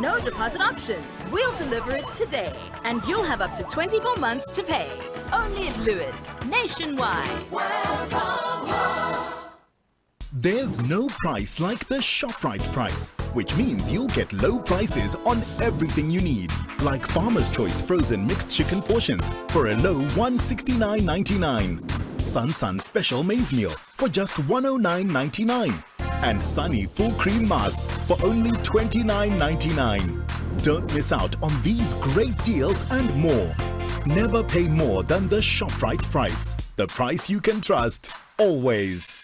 No deposit option. We'll deliver it today. And you'll have up to 24 months to pay. Only at Lewis, nationwide. Welcome home. There's no price like the ShopRite price, which means you'll get low prices on everything you need, like Farmer's Choice frozen mixed chicken portions for a low $169.99, Sun special maize meal for just $109.99, and Sunny full cream mass for only $29.99. Don't miss out on these great deals and more. Never pay more than the ShopRite price. The price you can trust, always.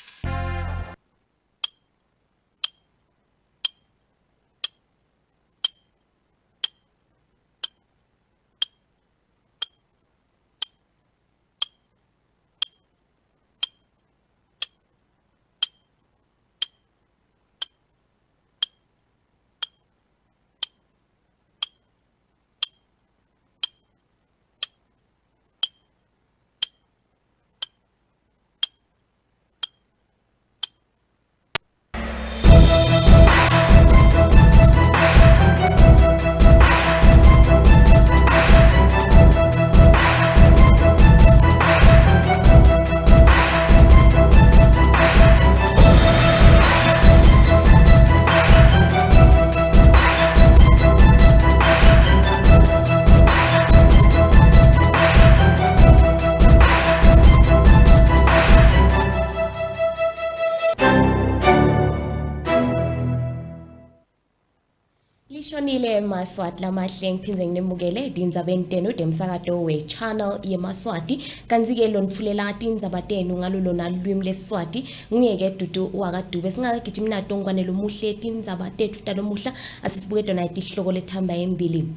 Lishonile Maswati lamahle ngiphindze nginembukele tindzaba entenu temsakato we channel yeMaswati kanzike lonfulela tindzaba tenu ngalo lona lwimi leSiswati ngiyeke Dudu wakadube singakagijimi nato ngwanele umuhle tindzaba tethu talomuhla asisibuke tona itihloko lethamba embili.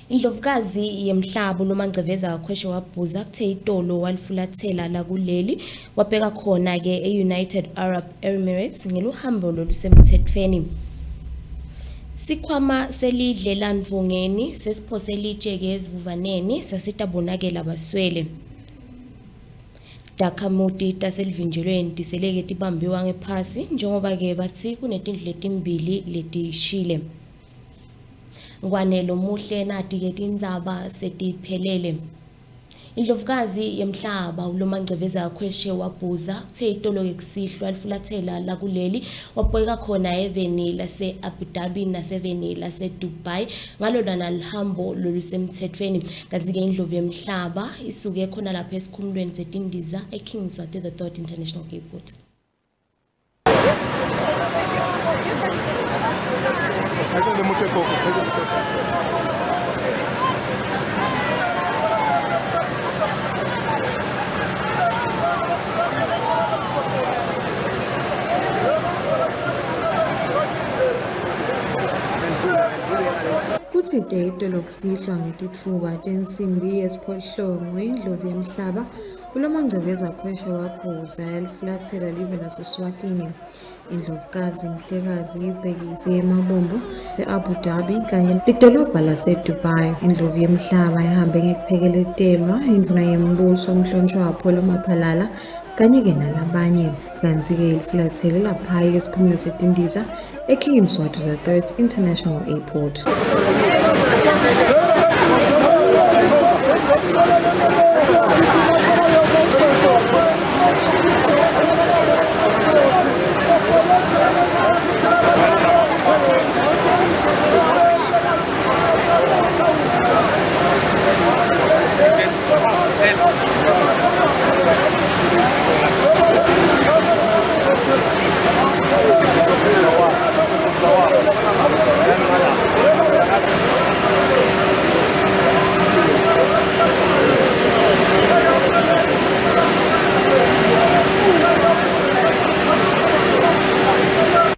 Indlovukazi yemhlaba uNomangcebeza Khweshe wabhuza kuthe itolo walifulathela la kuleli wabheka khona ke eUnited Arab Emirates ngeluhambo lolusemthethweni. Sikhwama selidle landvungeni sesiphose litsheke ezivuvaneni sasitabonakela baswele. Dakhamuti taselivinjelweni tiseleke tibambiwa ngephasi njengoba ke bathi kunetindlu letimbili letishile. Ngwanelo muhle nathi ke tindzaba setiphelele. Indlovukazi yemhlaba uNomangcebeza Khweshe wabhuza kuthe itolo kusihlwa alifulathela la kuleli wabheka khona eveni lase Abu Dhabi naseveni lase Dubai ngalo lana lihambo lolusemthethweni kanti ke indlovu yemhlaba isuke khona lapha esikhumulweni setindiza eKing Mswati the Third International Airport. Kuthi itolo kusihlwa ngetitfuba tensimbi yesiphohlongo indlovu yemhlaba uNomangcebeza Khweshe wabhuza yalifulathela live laseSwatini. Indlovukazi mhlekazi ibhekise emabombo se-Abu Dhabi kanye lidolobha lase-Dubai. Indlovu yemhlaba ihambe ngekuphekeletelwa indvuna yembuso umhlonishwa waPholo Maphalala kanye ke nalabanye kanti ke ilifulathele lapha esikhumulweni setindiza eKing Mswati the Third International Airport.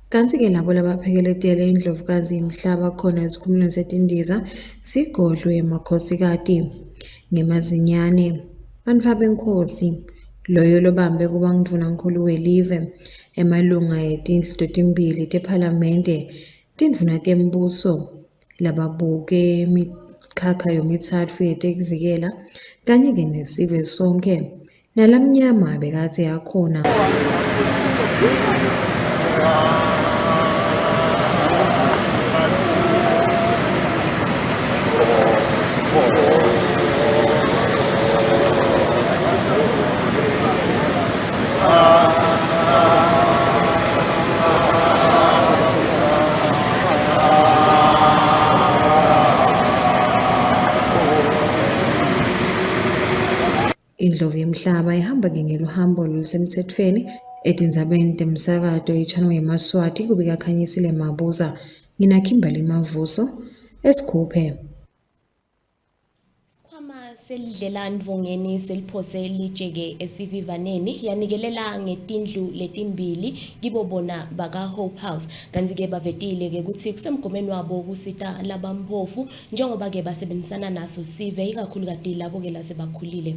Kanti ke labo labaphekeletele indlovukazi imhlaba khona esikhumulweni setindiza sigodlwe emakhosikazi ngemazinyane bantu benkosi loyo lobambe kuba ngundvunankulu welive emalunga etindlu totimbili tePhalamende tindvuna tembuso lababuke imikhakha yomithatfu yetekuvikela kanye ke nesive sonke nalamnyama bekathe yakhona. indlovu yemhlaba ihamba ngelo hambo olusemthethweni etindzabeni temsakato i-channel yeMaswati kubika Khanyisile Mabuza. Ngina Kimberly Mavuso esikhuphe. Selidlelandvongeni seliphose lijeke esivivaneni yanikelela ngetindlu letimbili kibo bona baka Hope House kanti ke bavetile ke ukuthi kusemgomeni wabo kusita labampofu njengoba ke basebenzisana naso sive ikakhulukati labo ke lasebakhulile.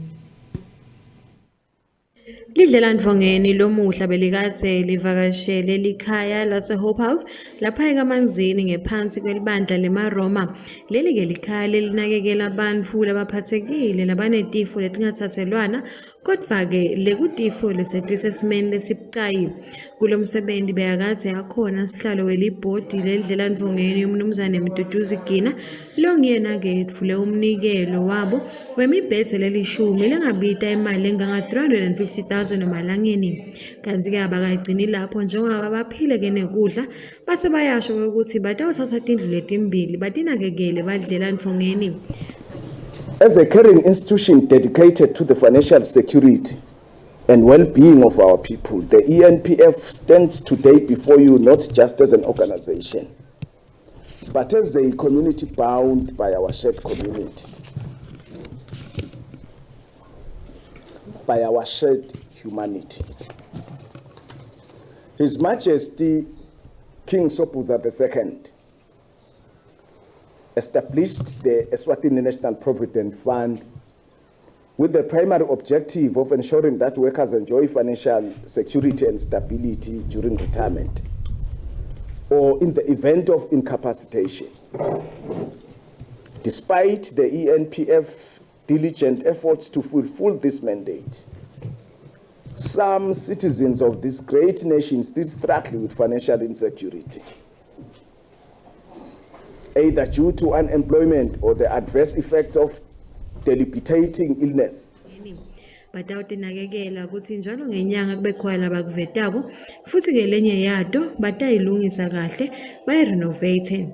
Lidlelandvongeni lomuhla belikathe livakashele likhaya lase Hope House lapha eKamanzini ngephansi kwelibandla leMaroma. Leli ke likhaya lelinakekela abantu labaphathekile labanetifo letingathathelwana kodwa ke lekutifo lesetise esimeni lesibucayi. Kulomsebenzi beyakathe yakhona sihlalo welibhodi ledlelandvongeni umnumzane Mduduzi Gina longiyena ke etfule umnikelo wabo wemibhedze lelishumi lengabita imali enganga 350,000 emalangeni. Kanti ke abakagcini lapho njengoba baphile ke nekudla base bayasho ukuthi batawuthatha tindlu letimbili batinakekele badlelandvongeni. As a caring institution dedicated to the financial security and well-being of our people, the ENPF stands today before you not just as an organization, but as a community bound by our shared community, by our shared humanity. His Majesty King Sobhuza II established the Eswatini National Provident Fund with the primary objective of ensuring that workers enjoy financial security and stability during retirement or in the event of incapacitation. Despite the ENPF diligent efforts to fulfill this mandate, some citizens of this great nation still struggle with financial insecurity, either due to unemployment or the adverse effects of debilitating illness. Batawutinakekela ukuthi njalo ngenyanga kube khona labakuvetako futhi ke lenye yato batayilungisa kahle bayirenovate.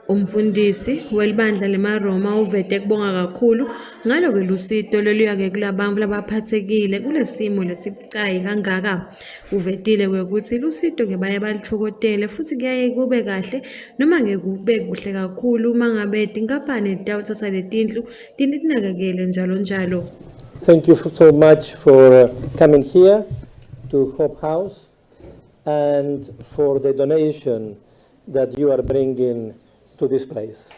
Umfundisi welibandla leMaroma uvete kubonga kakhulu ngalo ke lusito loluyake kulabantu labaphathekile kulesimo lesibucayi kangaka. Uvetile ukuthi lusito ke baye balithokotele futhi kuyaye kube kahle noma ngeke kube kuhle kakhulu mangabe tinkampani tawuthatha letindlu tinakekele njalo. Thank you so much for coming here to Hope House and for the donation that you are bringing to this place.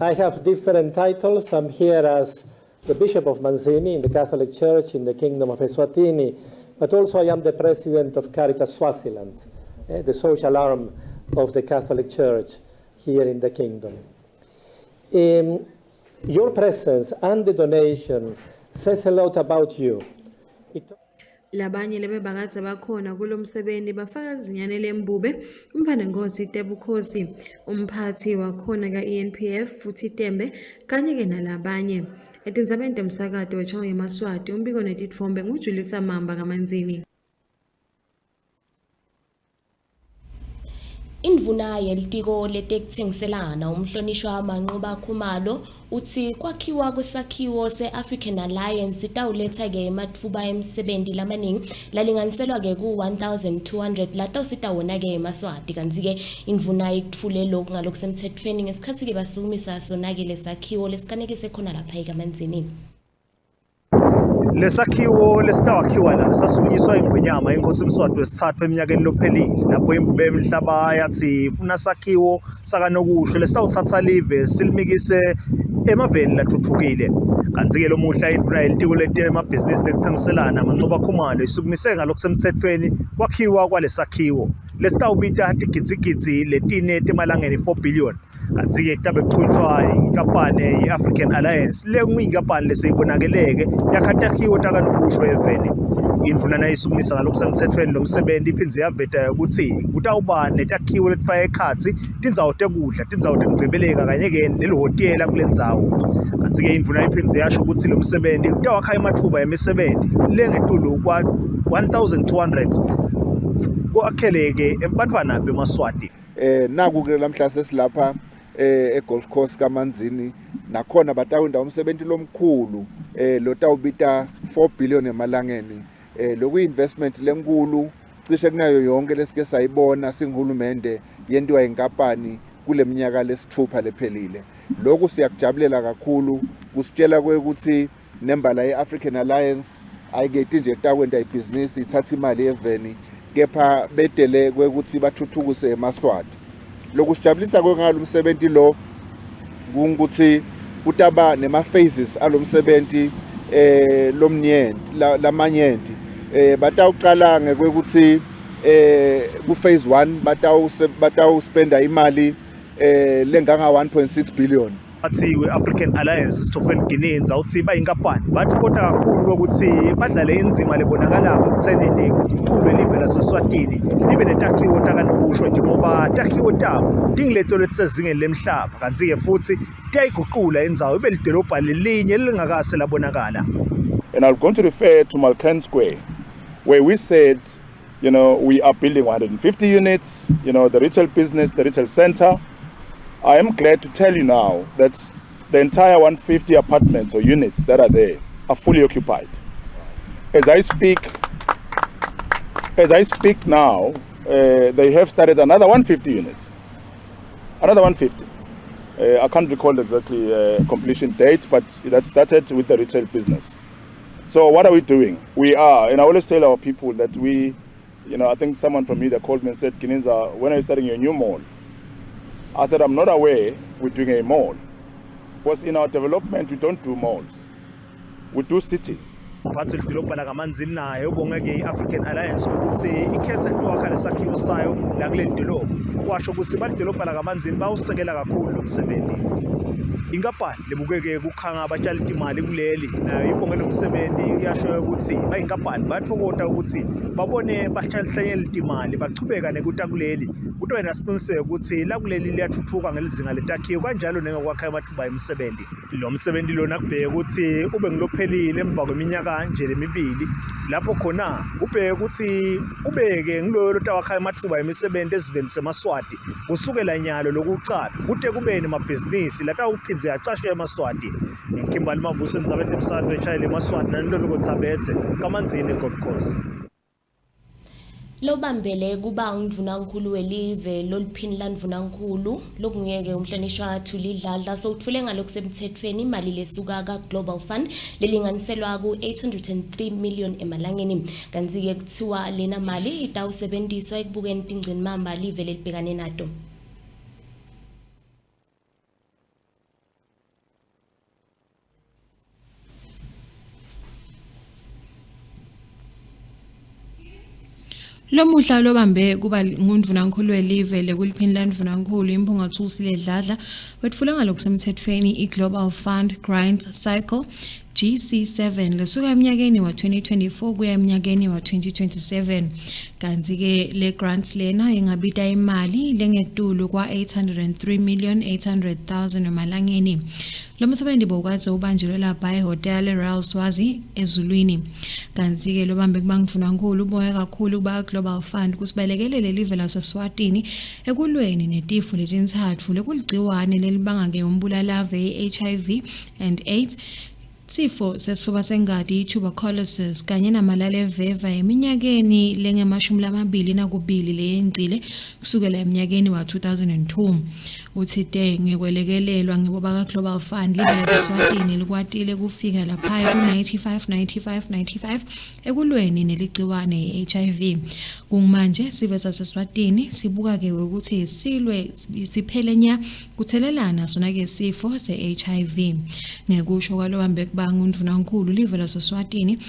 I have different titles. I'm here as the Bishop of Manzini in the Catholic Church in the Kingdom of Eswatini, but also I am the President of Caritas Swaziland, the social arm of the Catholic Church here in the Kingdom. Your presence and the donation says a lot about you. Labanye lebe bakathe bakhona kulomsebenzi bafaka izinyane lembube umfana Nkosi Tebukhosi umphathi wakhona ka-ENPF futhi Tembe kanye ke nalabanye etindzabeni temsakato we-channel yeMaswati umbiko netitfombe nguJulisa Mamba kaManzini. Indvuna yelitiko letekuthengiselana umhlonishwa Manqoba Khumalo uthi kwakhiwa kwesakhiwo se-African Alliance sitawuletha ke ematfuba emsebenzi lamaningi lalinganiselwa ke ku-1200 latawusita wona ke eMaswati kanti ke indvuna ikutfule lokhu ngalokusemthethweni ngesikhathi ke basukumisa sona ke lesakhiwo lesikanekise khona lapha eKamanzini. Lesakhiwo lesitawakhiwa la sasukunyiswa ingwenyama inkosi Mswati wesithathu eminyakeni lophelile lapho imbube emhlaba yathi ifuna sakhiwo sakanokusho lesitawuthatha live silimikise emaveni lathuthukile kanti ke lomuhla indvuna yelitiko letemabhizinisi tekuthengiselana Manqoba Khumalo isukumise ngalokusemthethweni kwakhiwa kwalesakhiwo lesitawubita tigidzi letine temalangeni 4 billion kanti ke kutabe kuchithwa inkampani ye-African Alliance lekuyinkampani leseyibonakeleke yakhatakhiwo takanokusho eveni. Indvuna nayisukumisa ngalokusemthethweni lomsebenzi iphindze yaveta ukuthi kutawuba netakhiwo letifaka ekhatsi tindzawo tekudla tindzawo temgcibeleka kanye ke nelihotela kulendzawo kanti ke indvuna iphindze yasho ukuthi lo msebenzi utawakha emathuba yemisebenzi lengetulu kwa 1200 kwakheleke ebantfwana beMaswati. Naku ke lamhla sesilapha eGolf Course kaManzini nakhona batawenda umsebenzi lomkhulu lotawubita 4 billion emalangeni loku investment lenkulu cishe kunayo yonke lesike sayibona singihulumende yentiwa inkampani kule minyaka lesithupha lephelile. Lokhu siyakujabulela kakhulu kusitshela ukuthi nembala yeAfrican Alliance ayikethi nje takwenda ibhizinisi ithatha imali eveni kepha bedele ukuthi bathuthukise eMaswati. Lokhu sijabulisa ngalo umsebenzi lo ukuthi kutaba nema phases alomsebenzi lomnyenti lamanyenti batawuqala ngekuthi ku phase 1 batawuspenda imali lenganga 1.6 billion. Athi we-African Alliance Stephen Gininza uthi bayinkampani bathukota kakhulu ukuthi badlale inzima lebonakalayo ekuthenini kukhulu elive laseSwatini libe netakhiwo takanokusho njengoba takhiwo tabo dingileto lesezingeni lemhlaba kanti-ke futhi tiyayiguqula indzawo ibe lidolobha lelinye elingakase labonakala. And I'm going to refer to Malkan Square, where we said, we are building 150 units, the retail business, the retail center. I am glad to tell you now that the entire 150 apartments or units that are there are fully occupied. As I speak now, they have started another 150 units. Another 150. I can't recall exactly completion date, but that started with the retail business. So what are we doing? We are, and I always tell our people that we, I think someone from media called me and said, Gininza, when are you starting your new mall? I said, I'm not aware we're doing a mall. Because in our development, we don't do malls. We do cities. Uphathe lidolobha lakaManzini naye ubongeke i-African Alliance ukuthi ikhethe ukwakha lesakhiwo sayo la kuleli dolobha. Washo ukuthi balidolobha lakaManzini bawusekela kakhulu lo msebenzi. Inkampani lebukeke kukhanga abatshali imali kuleli nayo ibonge nomsebenzi yasho ukuthi bayinkampani bathokota ukuthi babone batshali hlanyela imali bachubeka nekuta kuleli kuthiwa nasiqiniseke ukuthi la kuleli liyathuthuka ngelizinga letakhiwo kanjalo nengokwakha amathuba emisebenzi. Lo msebenzi lona kubheke ukuthi ube ngilophelile emva kweminyaka nje lemibili lapho khona kubheke ukuthi ubeke ngilolo tawakha amathuba emisebenzi eziveni seMaswati kusukela nyalo lokuqala kude kube nemabhizinisi latawuphinze yacashwe eMaswati. Ngikimbali Mavuso Ndzabeni emsakazweni echayile eMaswati nantobe kotsabethe kaManzini Golf Course. Lobambele kuba undvunankulu welive loluphini landvunankulu lokungeke umhlonishwa wathu lidladla so utfule ngalokusemthethweni imali lesuka ka-Global Fund lelinganiselwa ku-803 million emalangeni kanti-ke kuthiwa lena mali itawusebenziswa ekubukeni tingcinimamba live lelibhekane nato. Lo muhla lobambe kuba ngundvunankulu welive lekuliphini landvunankulu imphungathusi ledladla wetfula ngalokusemthethweni i-Global Fund Grant Cycle GC7 lesuka eminyakeni wa 2024 kuya eminyakeni wa 2027 kanti-ke le grant lena ingabita imali lengetulu kwa 803,800,000 emalangeni. Lo msebenzi bokwazi ubanjelwe lapha eHotel Royal Swazi ezulwini kanti-ke lobambe kuba ngundvunankulu ubonge kakhulu kuba Global Fund kusibalekelele live laseSwatini ekulweni netifo letintsatfu lekuligciwane lelibanga-ke umbulalave i-HIV and AIDS, sifo sesifuba sengati tuberculosis kanye namalale veva eminyakeni lenge-22 leyengcile kusukela eminyakeni wa 2002. Uthide ngekwelekelelwa ngeboba ka-Global Fund live laseSwatini likwatile kufika lapha ku-95 ekulweni neligciwane i-HIV. Kumanje sive saseSwatini sibuka-ke ukuthi silwe siphele nya kuthelelana sona-ke sifo se-HIV. Ngekusho kwalobambe kuba ngundvunankulu live laseSwatini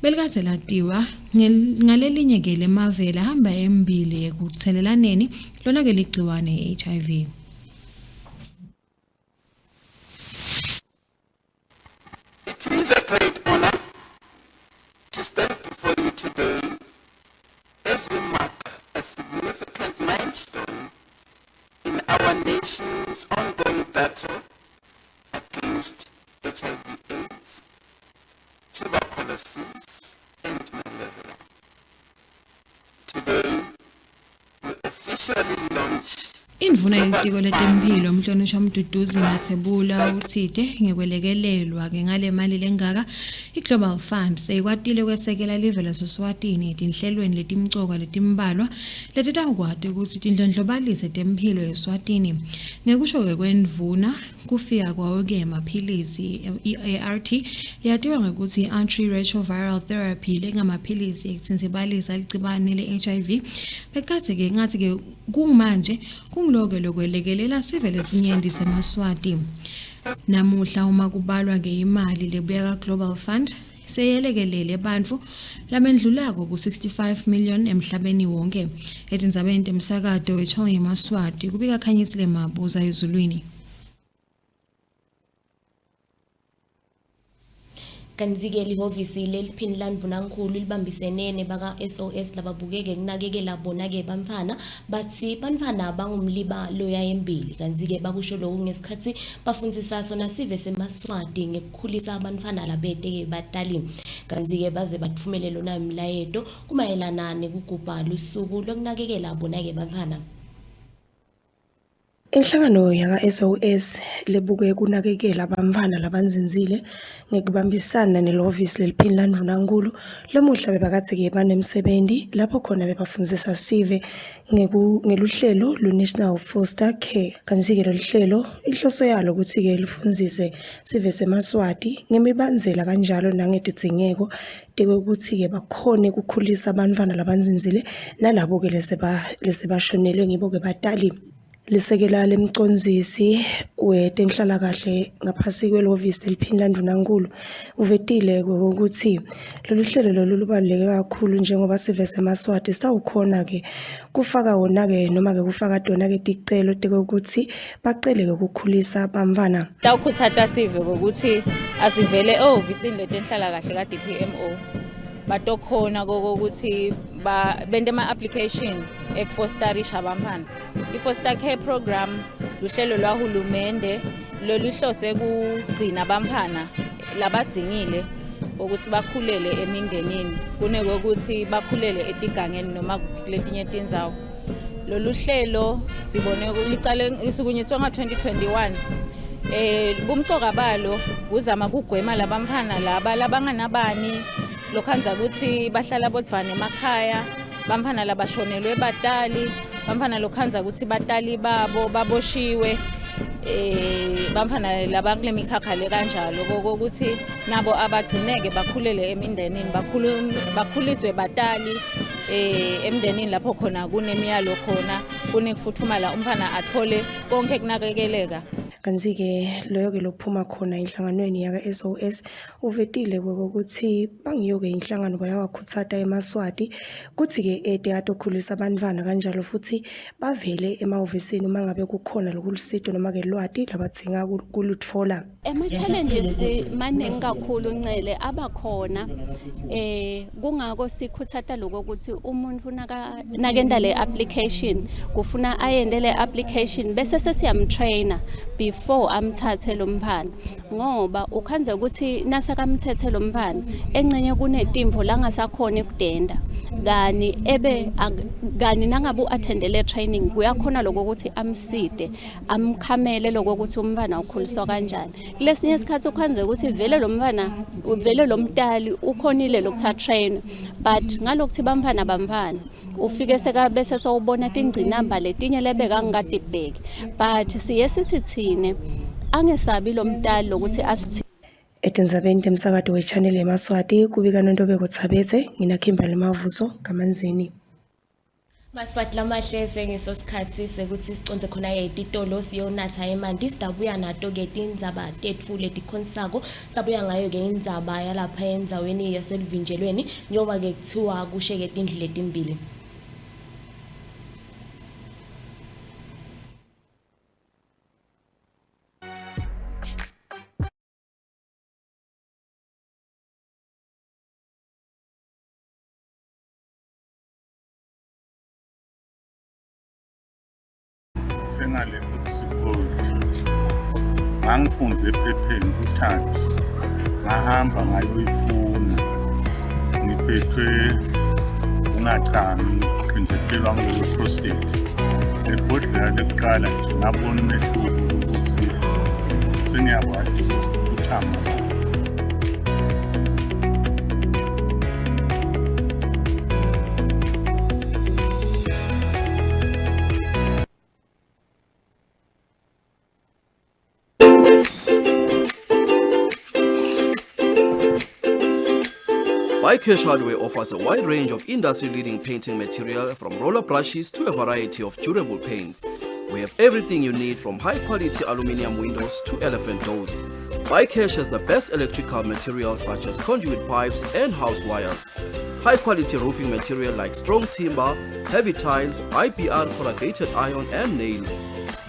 belikade latiwa ngalelinye-ke lemavela hamba embili ekuthelelaneni lona-ke ligciwane i-HIV. It is a great honor to stand before you today as we mark a significant milestone in our nation's ongoing battle against HIV/AIDS, tuberculosis, and malaria. Today, we officially launch ngifuna ilitiko letempilo umhlonishwa Mduduzi Mathebula uthide ngekwelekelelwa ke ngale mali lengaka iGlobal Fund seyikwatile kwesekela live laseSwatini etinhlelweni letimcoka letimbalwa letitakwati ukuthi tindlondlobalise tempilo eSwatini ngekusho ke kwendvuna kufika kwawo ke amaphilisi ART yatiwa ngokuthi antiretroviral therapy lengamaphilisi ekuthinsibalisa ligcibane leHIV bekathi ke ngathi ke kumanje kungiloke lokwelekelela sivele sinyenti semaswati namuhla uma kubalwa ke imali lebuya kaGlobal Fund seyelekelele abantu lamendlulako ku65 million emhlabeni wonke etindzabeni temsakato wechonge emaswati kubika Khanyisile Mabuza ezulwini. Kanzike lihovisi leliphini landvunankulu libambisene nebaka SOS lababukeke kunakekela bona ke bamfana bathi bantfana bangumliba loya embili kanzike bakusho lokhu ngesikhathi bafundzisa sona sive semaswati ngekukhulisa abantfana labete ke batali kanzike baze batfumele lona imlayeto kumayelana nekugubha lusuku lokunakekela bona ke bamfana. Inhlangano yaka SOS lebuke kunakekela abamfana labanzinzile ngekubambisana nelovisi leliphini landvunankulu lemuhla bebakatsi ke banemsebenzi lapho khona bebafundzisa sive ngeluhlelo lu-National Foster Care kanzike lo hlelo inhloso yalo ukuthi ke lifundzise sive semaswati ngemibandzela kanjalo nangetidzingeko ukuthi ke bakhone ukukhulisa abantwana labanzinzile nalabo ke lesebashonelwe ngibo ke batali. Lisekela lemcondzisi wetenhlalakahle ngaphasi kwelovisi leliphini landvunankulu uvetile ukuthi lolu hlelo lolu lubaluleke kakhulu njengoba sive semaswati sitawukhona ke kufaka wona ke noma ke kufaka tona ke ticelo ukuthi bacele ke ukukhulisa abamfana. Tawukhutsata sive ukuthi asivele ehovisi letenhlalakahle ka DPMO batokhona kokuthi bende ama-application ekufosterisha abamfana. I-foster care program luhlelo lwahulumende loluhlose kugcina abamfana labadzingile ukuthi bakhulele emindenini kunekokuthi bakhulele etigangeni noma kuletinye tindzawo. Lolu hlelo sibone licale lisukunyiswa nga-2021 bumcoka balo kuzama kugwema labamfana laba labanganabani lokhanza ukuthi bahlala bodvana emakhaya bamfana labashonelwe batali bamfana lokhanza ukuthi batali babo baboshiwe bamfana labakule mikhakha le kanjalo kokuthi nabo abagcineke bakhulele emindenini bakhuliswe batali emndenini lapho khona kunemiyalo khona kunekufuthumala umfana athole konke kunakekeleka. Kanzike loyo ke lophuma khona inhlanganweni yaka SOS uvetile ukuthi bangiyo ke inhlangano bayawakhutsata emaswati kuthi ke ede atokhulisa abantwana kanjalo futhi bavele emahovisini uma ngabe kukhona lokulusito noma ke lwati labatsinga kulutfola. Challenges maningi kakhulu Ncele abakhona kungako sikhutsata lokho ukuthi umuntu nakenda le application kufuna ayende le application bese sesiyamtrainer before amthathe lo mfana ngoba ukhanze ukuthi nasakamthethe lo mfana encenye kunetimvo la ngasakhona ekudenda gani nangabe uattendele training kuyakhona lokho ukuthi amside amkhamele lokho ukuthi umfana ukhuliswa kanjani. Kulesinye isikhathi ukhanze ukuthi vele lo mfana vele lo mtali ukhonile lokutha train but ngalokuthi bamfana ufike seka bese sowubona tingcinamba letinye lebeka ngingadibheki but siye sithi thine angesabi lo mtali lokuthi asithi etindzabeni temsakato wechannel yemaswati kubika Nontobeko Tshabetse ngina Kimberly Mavuso kamanzini. Maswati lamahleze ngesosikhathi sekuthi siconze khona yetitolo siyonatha emanti sidabuya nato ke tindzaba tetfu letikhonsako sabuya ngayo ke indzaba yalapha endzaweni yaseluvinjelweni njengoba ke kuthiwa kushe ke tindlu letimbili. Sengale Gold ngangifundze ephepheni kuThandi ngahamba ngayoyifuna ngiphethwe ungachami ngihlinzekelwa nge-prostate. Lebhodlela lokuqala nje ngabona umehluko ukuthi sengiyakwazi ukuthamba. Bycash Hardware offers a wide range of industry-leading painting material from roller brushes to a variety of durable paints. We have everything you need from high-quality aluminium windows to elephant doors. Bycash has the best electrical materials such as conduit pipes and house wires. High-quality roofing material like strong timber, heavy tiles, IPR corrugated iron and nails.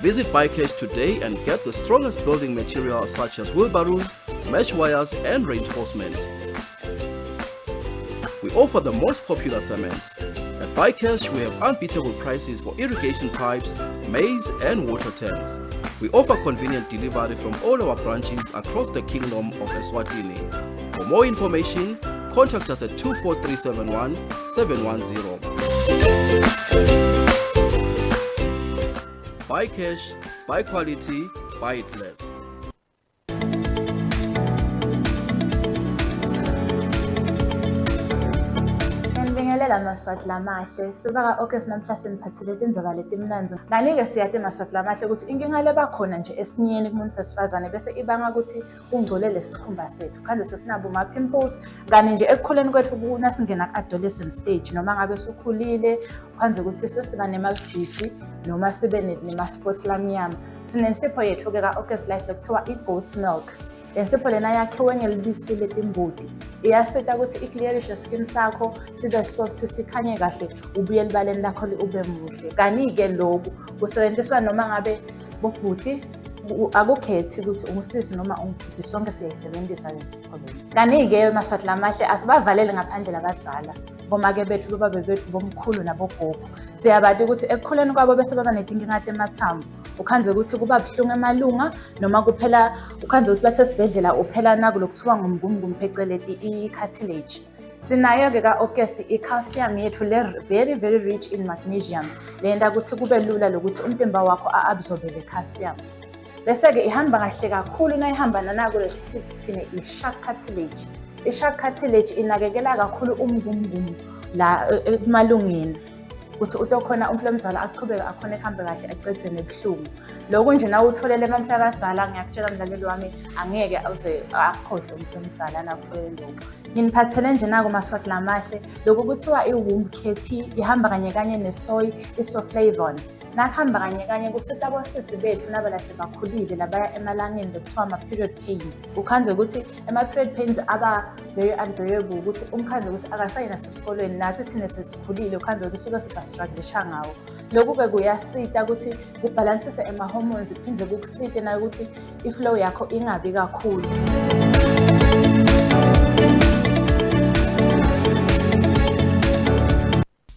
Visit Bycash today and get the strongest building materials such as wheelbarrows, mesh wires and reinforcement. We offer the most popular cement. At Bycash, we have unbeatable prices for irrigation pipes, maize and water tanks. We offer convenient delivery from all our branches across the Kingdom of Eswatini. For more information, contact us at 24371 710. Bycash, buy quality, buy it less. Ngibingelela Maswati lamahle sibaka okay sinamhla siniphathile indzaba letimnanzi kanike siyade Maswati lamahle ukuthi inkinga lebakhona nje esinyeni kumuntu wesifazane bese ibanga ukuthi ungcolele isikhumba sethu kanti sesinabo ama pimples kani nje ekukhuleni kwethu kuna singena adolescent stage noma ngabe sukhulile kwanze ukuthi sesiba nemajiji noma sibe nema spots lamnyama sinesipho yethu ke ka okay life lekuthiwa i-goat's milk. Lesipho lena yakhiwe ngelibisi letimbuti iyasita ukuthi iclearishe skin sakho sibe soft sikhanye kahle ubuye libaleni lakho ube muhle kanike lokhu kusebenziswa noma ngabe bobhuti akukhethi ukuthi ungusisi noma ungubhuti sonke siyayisebenzisa lesipho lena kanike Maswati lamahle asibavalele ngaphandle labadzala bomake bethu bababe bethu bomkhulu nabogogo siyabadi ukuthi ekukhuleni kwabo bese baba netinkinga temathambo ukhanze ukuthi kuba buhlungu emalunga noma kuphela ukhanze ukuthi bathe sibedlela uphela naku lokuthiwa ngumngumngum pheceleti i-cartilage sinayo ke ka August i-calcium yethu le very very rich in magnesium lenda ukuthi kube lula lokuthi umtimba wakho a-absorbe le calcium bese ke ihamba kahle kakhulu na ihamba nanako lesithithi thine i-shark cartilage. I-shark cartilage inakekela kakhulu umngumngum la emalungeni ukuthi utokhona umflamzala aqhubeke akhona ehambe kahle acethe nebuhlungu lokho nje nawe utholele emamhla kadzala ngiyakutshela mlaleli wami angeke awuze akhohle umflamzala nakutholele lokho nginiphathele nje nako Maswati lamahle lokho kuthiwa i-womb care ihamba kanye kanye nesoy isoflavon nakhamba kanye kanye kusita abosisi bethu nabala sebakhulile labaya emalangeni bekuthiwa ama-period pains ukhanze ukuthi ama-period pains aba very unbearable ukuthi umkhanze ukuthi akasayina sesikolweni nathi thina sesikhulile ukhanze ukuthi suke sisastrugglisha ngawo lokhu-ke kuyasita ukuthi kubhalansise ema-hormones kuphinde kukusite nayo ukuthi iflow yakho ingabi kakhulu.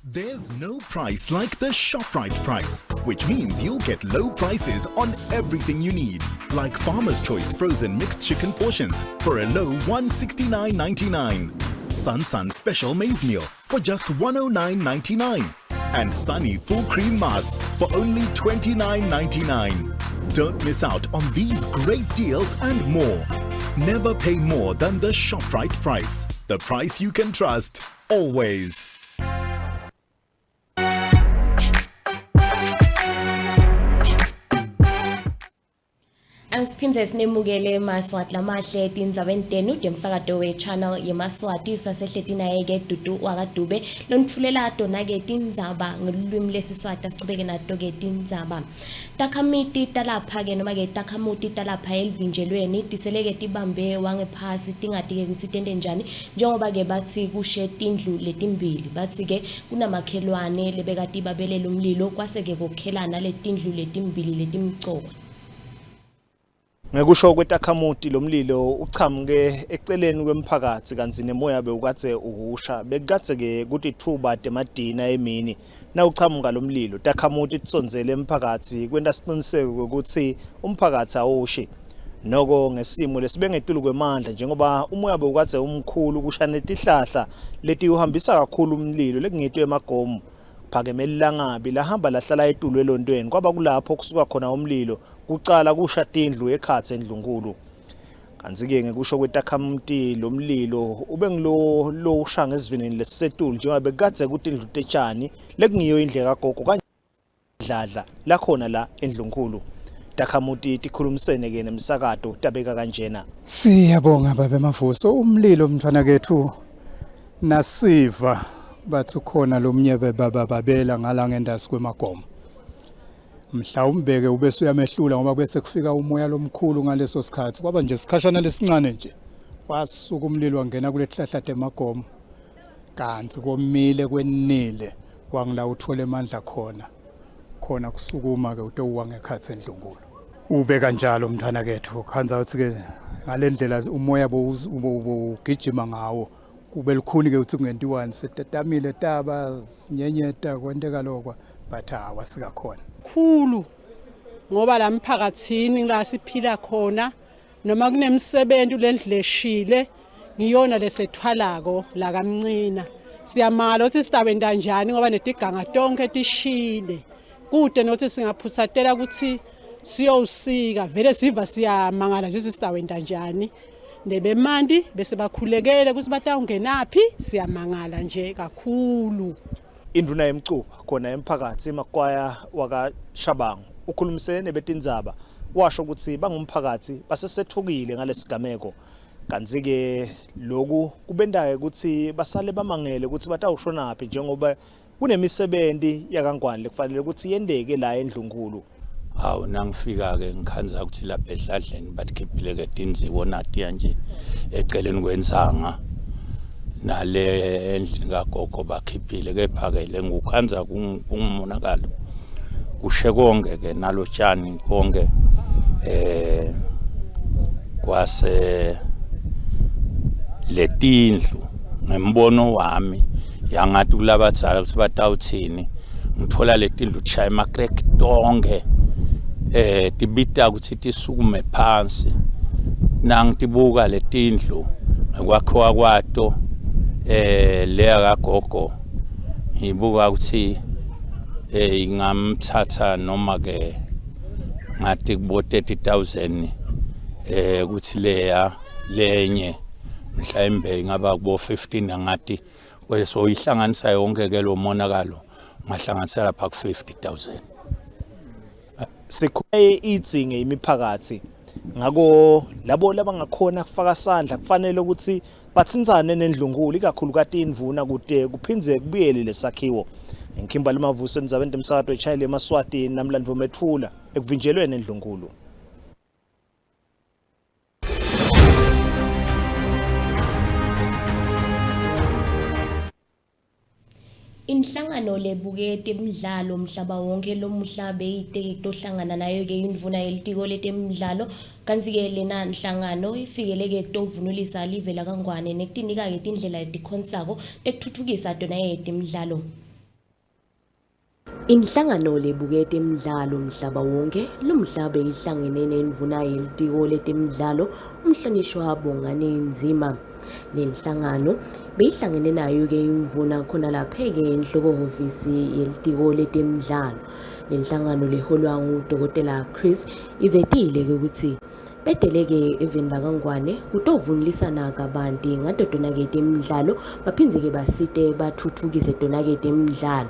There's no price like the ShopRite price, which means you'll get low prices on everything you need, like Farmer's Choice frozen mixed chicken portions for a low $169.99, Sun special maize meal for just $109.99, and Sunny full cream mass for only $29.99. Don't miss out on these great deals and more. Never pay more than the ShopRite price. The price you can trust, always. Asiphindze sinemukele Maswati lamahle tindzabeni tenu temsakato we-channel yeMaswati sasehleti naye-ke Dudu wakadube lonitfulela tona-ke tindzaba ngelulwimi lesiswati asichubeke nato-ke tindzaba takhamiti talapha-ke noma-ke takhamuti talapha elivinjelweni tiseleke tibambe wangephasi tingati-ke kutsi tente njani njengoba-ke bathi kushe tindlu letimbili bathi-ke kunamakhelwane lebekati babelela umlilo kwase-ke kokhelana letindlu letimbili letimcoka. Ngekusho kwetakhamuti lomlilo uchamuke eceleni kwemphakathi kanzi nemoya bewukathe uhusha bekathe ke kuti ithuba temadina emini na uchamuka lomlilo takhamuti tsonzele emphakathi kwenta siqiniseko ukuthi umphakathi awushi noko ngesimo lesibengetulu kwemandla njengoba umoya bewukathe umkhulu kushane tihlahla leti uhambisa kakhulu umlilo lekungitwe emagomo Phakeme Langabi lahamba lahlala eTulu eLondweni kwaba kulapho kusuka khona umlilo kucala kusha tindlu eKhatsi eNdlunkulu. Kanzi-ke ngekusho kwetakhamuti lo mlilo ube ngilo usha ngesivinini lesisetulu njengoba bekadze kutindlu tetshani lekungiyo indle kagogo kandladla lakhona la eNdlunkulu. Takhamuti tikhulumisene ke nemsakato tabeka kanjena. Siyabonga baba Mavuso, umlilo mntwana kethu nasiva bathi khona lo mnyebe baba babela ngala ngendasi kwemagomo. Mhlawumbe ke ube uyamehlula ngoba bese kufika umoya lomkhulu ngaleso sikhathi kwaba nje sikhashana lesincane nje wasuka umlilo wangena kule hlahlade emagomo kanzi komile kwenile wangila uthola emandla khona kusukuma ke utowa ngekhatsi eNdlunkulu. Ube kanjalo mntwana kethu khanza uthi ke ngalendlela umoya bowugijima ngawo kube likhuni ke uthi kungentiwani setatamile taba sinyenyeta kwenteka lokwa batha wasika khona khulu ngoba la mphakathini la siphila khona noma kunemsebenzi lendleshile ngiyona lesethwalako la kamncina siyamala ukuthi sitabenda kanjani ngoba netiganga tonke tishile kude nokuthi singaphusatela ukuthi siyosika vele siva siyamangala nje sitawenda kanjani nebemandi bese bakhulekele ukuthi batawungenaphi siyamangala nje kakhulu. Induna yemcuba khona emphakathi emakwaya wakaShabangu ukhulumisene betindzaba washo ukuthi bangumphakathi basesethukile ngalesigameko. Kanzi-ke lokhu kubendayo ukuthi basale bamangele ukuthi batawushonaphi njengoba kunemisebenzi yakangwane lekufanele ukuthi yendeke la eNdlunkulu. Hawu nangifika ke ngikhanza ukuthi lapha eHladleni batikhiphile ke tinziwo nati nje eceleni kwensanga nale endlini kagogo bakhiphile kephakele ngukhanza kungumonakalo kushe konke ke nalo tshani konke kwase letindlu ngembono wami yangathi kulabadzala ukuthi batawuthini ngithola letindlu chaya emakrek tonke tibita ukuthi tisukume phansi nangitibuka letindlu ngokwakhiwa kwato leya kagogo ngibuka ukuthi ingamthatha noma ke ngathi kubo 30,000 ukuthi leya lenye mhlawumbe ingaba kubo 15 ngathi so ihlanganisa yonke ke lo monakalo ngahlanganisa lapha ku 50,000. Sikhoye idzinge imiphakathi ngako labo labangakhona kufaka sandla kufanele ukuthi batsinzane neNdlunkulu ikakhulukazi indvuna kude kuphindze kubuyele lesakhiwo. Ngikhimbali Mavuso endzabeni temsakato eChile eMaswatini namlandvo Methula ekuvinjelweni eNdlunkulu. Inhlangano lebukete emidlalo umhlaba wonke lomuhla beyiteke tohlangana nayo ke indvuna yelitiko letemidlalo kanzi ke lena inhlangano ifikeleke tovunulisa live la kangwane nekutinika ke tindlela letikhonsako tekuthuthukisa tona yetemidlalo. Inhlangano lebukete emidlalo umhlaba wonke lomhlaba ihlangene nendvuna yelitiko letemidlalo umhlonishwa Bongani Nzima. Lenhlangano beyihlangene nayo ke imvuna khona lapha ke enhloko ofisi yelitiko letemidlalo. Lenhlangano leholwa nguDokotela Chris ivetile ke ukuthi bedeleke eveni la kangwane utovunulisana kabanti ngadodona ke temidlalo baphindze ke basite bathuthukise tona ke temidlalo.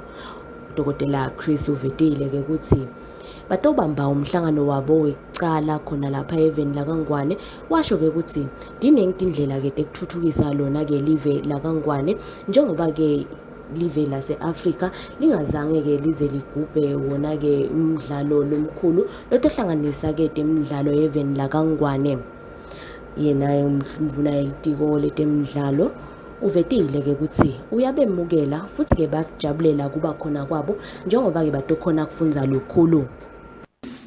Dokotela Chris uvetile ke ukuthi batobamba umhlangano wabo wecala khona lapha eveni la kangwane washo ke ukuthi dinengindlela ke tekuthuthukisa lona ke live la kangwane njengoba ke live lase Africa lingazange ke lize ligubhe wona ke umdlalo lomkhulu lotohlanganisa ke temidlalo eveni la kangwane. Yena umvuna yelitiko letemidlalo uvetile ke ukuthi uyabemukela futhi ke bakujabulela kuba khona kwabo njengoba ke batokhona kufunza lukhulu.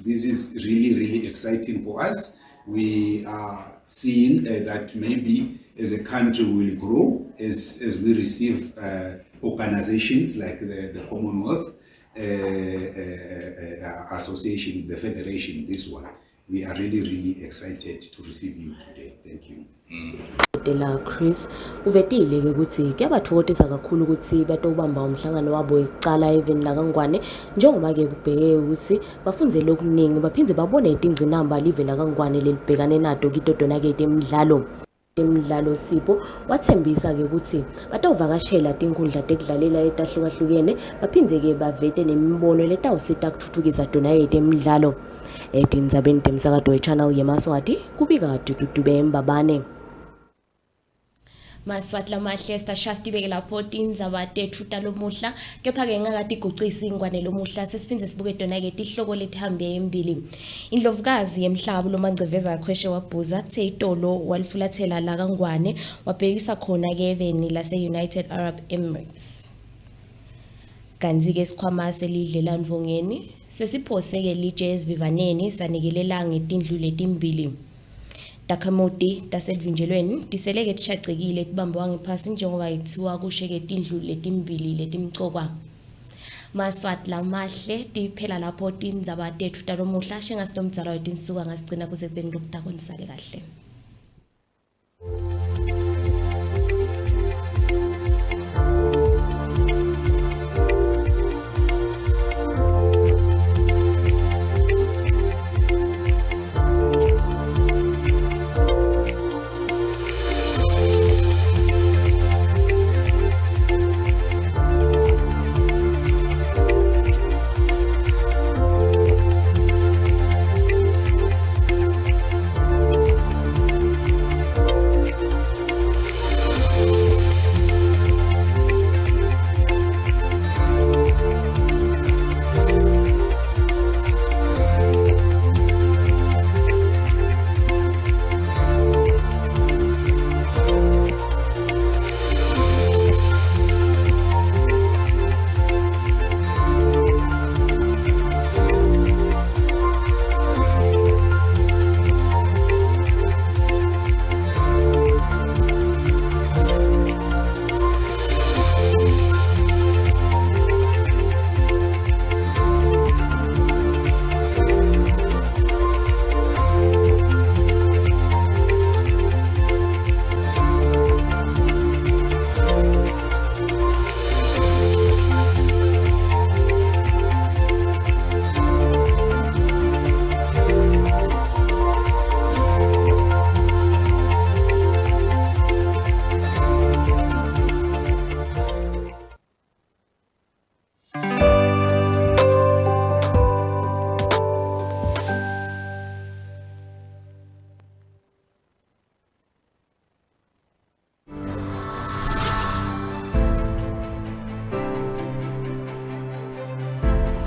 This is really exciting for us. We are seeing that maybe as a country we will grow as we receive organizations like the Commonwealth Association, the Federation, this one. we are really, really excited to receive you today. Thank you. Dela Chris uvetile ke ukuthi kuyabathokozisa kakhulu ukuthi batobamba umhlangano wabo ecala even la kaNgwane njengoba ke kubheke ukuthi bafunze lokuningi baphindze babone idingcinamba live la kaNgwane lelibhekane nato kitodona ke temidlalo Sipho wathembisa ke ukuthi batawuvakashela tinkundla tekudlalela etahlukahlukene baphindze ke bavete nemibono letawusita kuthuthukisa dona yetemidlalo etindzabeni temsakato channel yeMaswati kubika Dudube Mbabane. Maswati lamahle sitashastibeke lapho tindzaba tethu talomuhla kepha ke ngakati gucisa ingwane lomuhla sesiphindze sibuke dona ke tihloko letihambe embili indlovukazi yemhlaba loMangceveza Khweshe wabhuza kuthe itolo walifulathela la kaNgwane wabhekisa khona ke eveni lase United Arab Emirates kanzi ke sikhwama selidlela Mvongeni sesiphoseke lije esivivaneni sanikelela ngetindlu letimbili Takamoti tasedvinjelweni tiseleke tishacekile tibamba ngephasi njengoba ithiwa kusheke tindlu letimbili letimcokwa Maswati lamahle tiphela lapho tindzaba tethu talomuhla shengasilo mdzala wetinsuka ngasigcina kuze kubeni lokutakonisale kahle